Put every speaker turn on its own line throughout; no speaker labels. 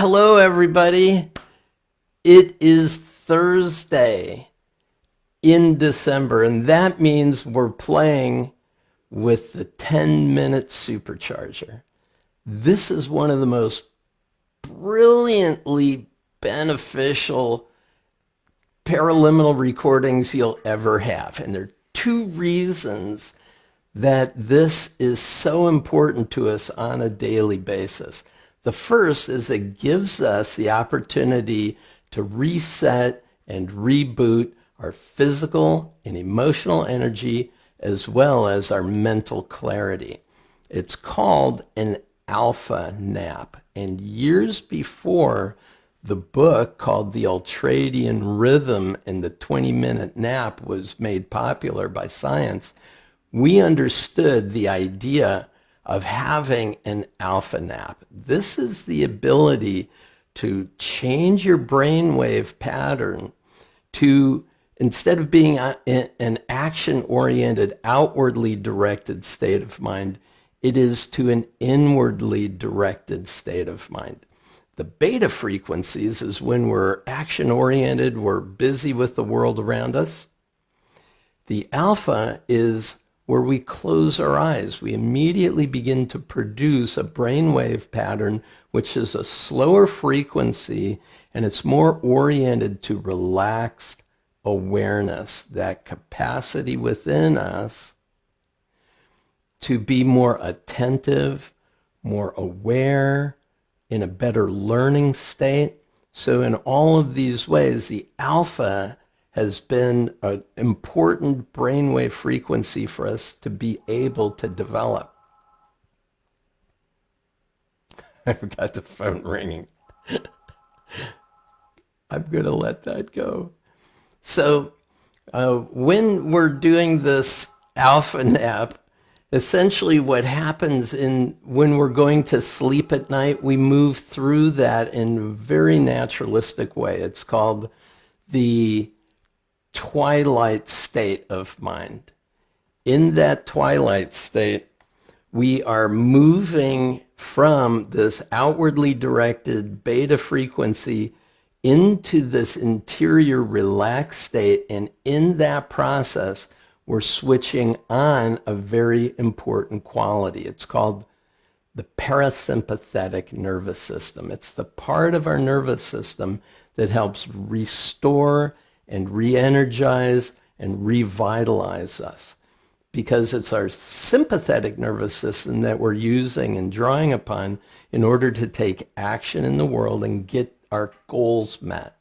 Hello, everybody. It is Thursday in December, and that means we're playing with the 10-minute Supercharger. This is one of the most brilliantly beneficial paraliminal recordings you'll ever have. And there are two reasons that this is so important to us on a daily basis. The first is it gives us the opportunity to reset and reboot our physical and emotional energy as well as our mental clarity. It's called an alpha nap. And years before the book called The Ultradian Rhythm and the 20-minute nap was made popular by science, we understood the idea of having an alpha nap. This is the ability to change your brainwave pattern to, instead of being an action-oriented, outwardly directed state of mind, it is to an inwardly directed state of mind. The beta frequencies is when we're action-oriented, we're busy with the world around us. The alpha is where we close our eyes. We immediately begin to produce a brainwave pattern, which is a slower frequency, and it's more oriented to relaxed awareness, that capacity within us to be more attentive, more aware, in a better learning state. So in all of these ways, the alpha has been an important brainwave frequency for us to be able to develop. I've got the phone ringing. I'm going to let that go. So when we're doing this alpha nap, essentially what happens when we're going to sleep at night, we move through that in a very naturalistic way. It's called the twilight state of mind. In that twilight state, we are moving from this outwardly directed beta frequency into this interior relaxed state, and in that process, we're switching on a very important quality. It's called the parasympathetic nervous system. It's the part of our nervous system that helps restore and re-energize and revitalize us, because it's our sympathetic nervous system that we're using and drawing upon in order to take action in the world and get our goals met.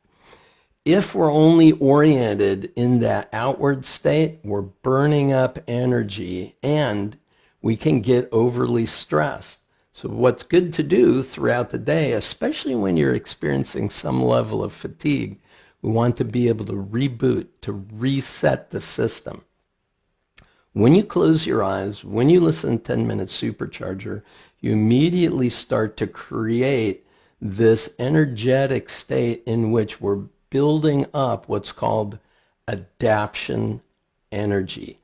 If we're only oriented in that outward state, we're burning up energy and we can get overly stressed. So what's good to do throughout the day, especially when you're experiencing some level of fatigue, we want to be able to reboot, to reset the system. When you close your eyes, when you listen to 10-minute Supercharger, you immediately start to create this energetic state in which we're building up what's called adaptation energy.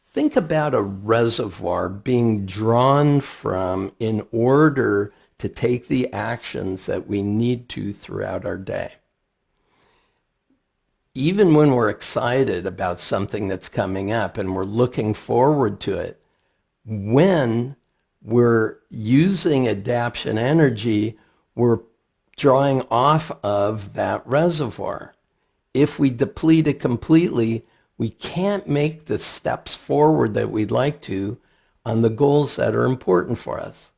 Think about a reservoir being drawn from in order to take the actions that we need to throughout our day. Even when we're excited about something that's coming up and we're looking forward to it, when we're using adaptation energy, we're drawing off of that reservoir. If we deplete it completely, we can't make the steps forward that we'd like to on the goals that are important for us.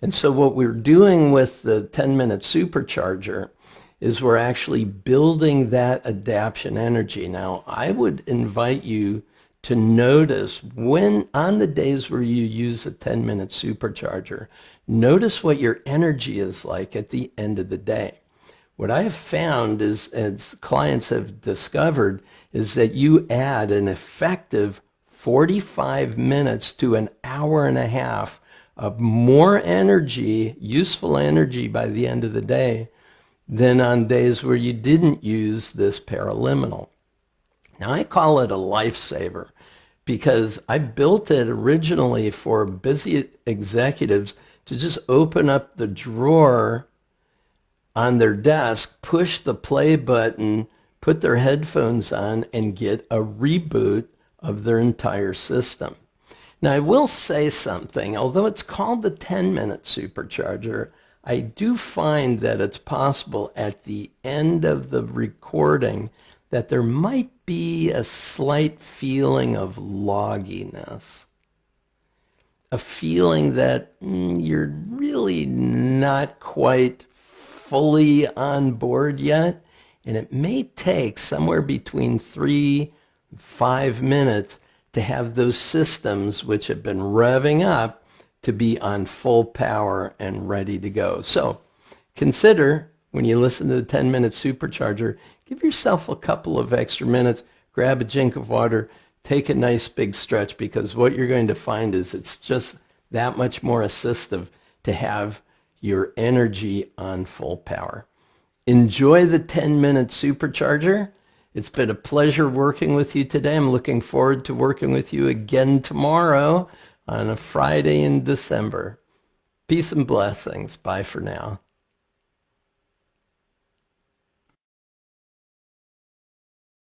And so what we're doing with the 10-minute Supercharger is we're actually building that adaptation energy. Now, I would invite you to notice when, on the days where you use a 10-minute Supercharger, notice what your energy is like at the end of the day. What I have found is, as clients have discovered, is that you add an effective 45 minutes to an hour and a half of more energy, useful energy by the end of the day, than on days where you didn't use this paraliminal. Now, I call it a lifesaver because I built it originally for busy executives to just open up the drawer on their desk, push the play button, put their headphones on, and get a reboot of their entire system. Now, I will say something. Although it's called the 10-minute supercharger, I do find that it's possible at the end of the recording that there might be a slight feeling of logginess. A feeling that you're really not quite fully on board yet, and it may take somewhere between 3 and 5 minutes to have those systems which have been revving up to be on full power and ready to go. So consider, when you listen to the 10-minute supercharger, give yourself a couple of extra minutes, grab a drink of water, take a nice big stretch, because what you're going to find is it's just that much more assistive to have your energy on full power. Enjoy the 10-minute supercharger. It's been a pleasure working with you today. I'm looking forward to working with you again tomorrow on a Friday in December. Peace and blessings. Bye for now.